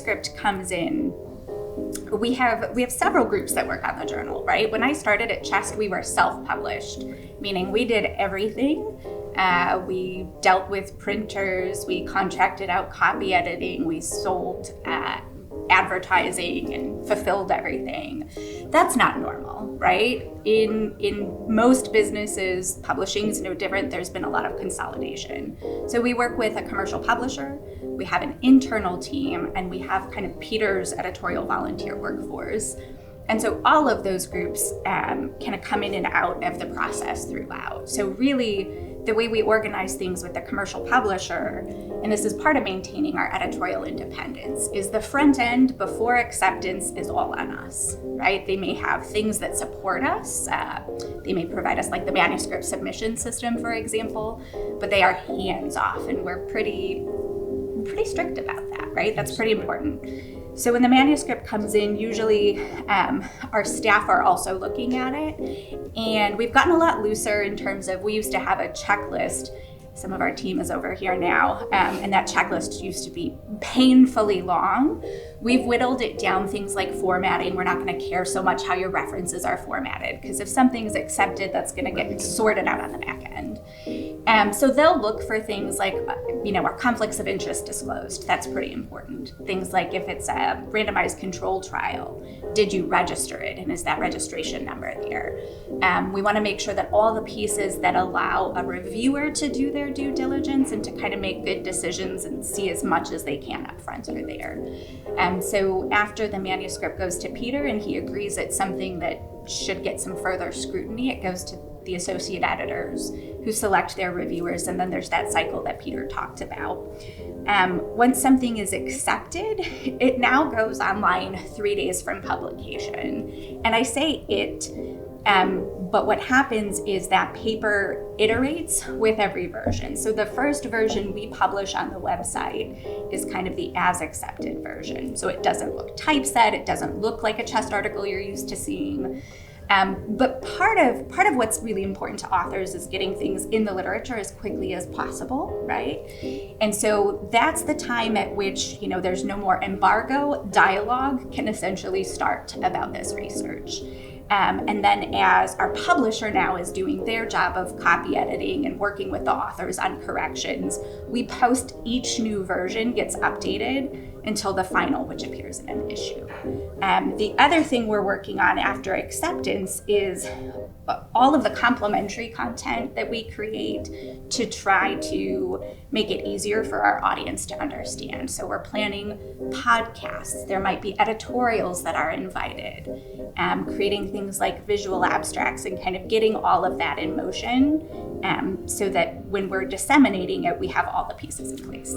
manuscript comes in, we have several groups that work on the journal, right? When I started at CHEST, we were self-published, meaning we did everything. We dealt with printers, we contracted out copy editing, we sold advertising and fulfilled everything. That's not normal, right? In most businesses, publishing is no different. There's been a lot of consolidation. So we work with a commercial publisher, we have an internal team, and we have kind of Peter's editorial volunteer workforce. And so all of those groups kind of come in and out of the process throughout. So really, the way we organize things with the commercial publisher, and this is part of maintaining our editorial independence, is the front end before acceptance is all on us, right? They may have things that support us. They may provide us like the manuscript submission system, for example, but they are hands off, and we're pretty strict about that, right? That's pretty important. So when the manuscript comes in, usually our staff are also looking at it. And we've gotten a lot looser in terms of, we used to have a checklist. Some of our team is over here now, and that checklist used to be painfully long. We've whittled it down, things like formatting. We're not going to care so much how your references are formatted, because if something's accepted, that's going to get sorted out on the back end. So they'll look for things like, our conflicts of interest disclosed. That's pretty important. Things like if it's a randomized control trial, did you register it, and is that registration number there? We want to make sure that all the pieces that allow a reviewer to do their due diligence and to kind of make good decisions and see as much as they can up front are there. So after the manuscript goes to Peter and he agrees it's something that should get some further scrutiny, it goes to the associate editors who select their reviewers, and then there's that cycle that Peter talked about. Once something is accepted, it now goes online 3 days from publication. And I say it, but what happens is that paper iterates with every version. So the first version we publish on the website is kind of the as accepted version. So it doesn't look typeset, it doesn't look like a CHEST article you're used to seeing. But part of what's really important to authors is getting things in the literature as quickly as possible, right? And so that's the time at which, there's no more embargo, dialogue can essentially start about this research. And then as our publisher now is doing their job of copy editing and working with the authors on corrections, we post each new version gets updated until the final, which appears in an issue. The other thing we're working on after acceptance is all of the complementary content that we create to try to make it easier for our audience to understand. So we're planning podcasts. There might be editorials that are invited, creating things like visual abstracts and kind of getting all of that in motion so that when we're disseminating it, we have all the pieces in place.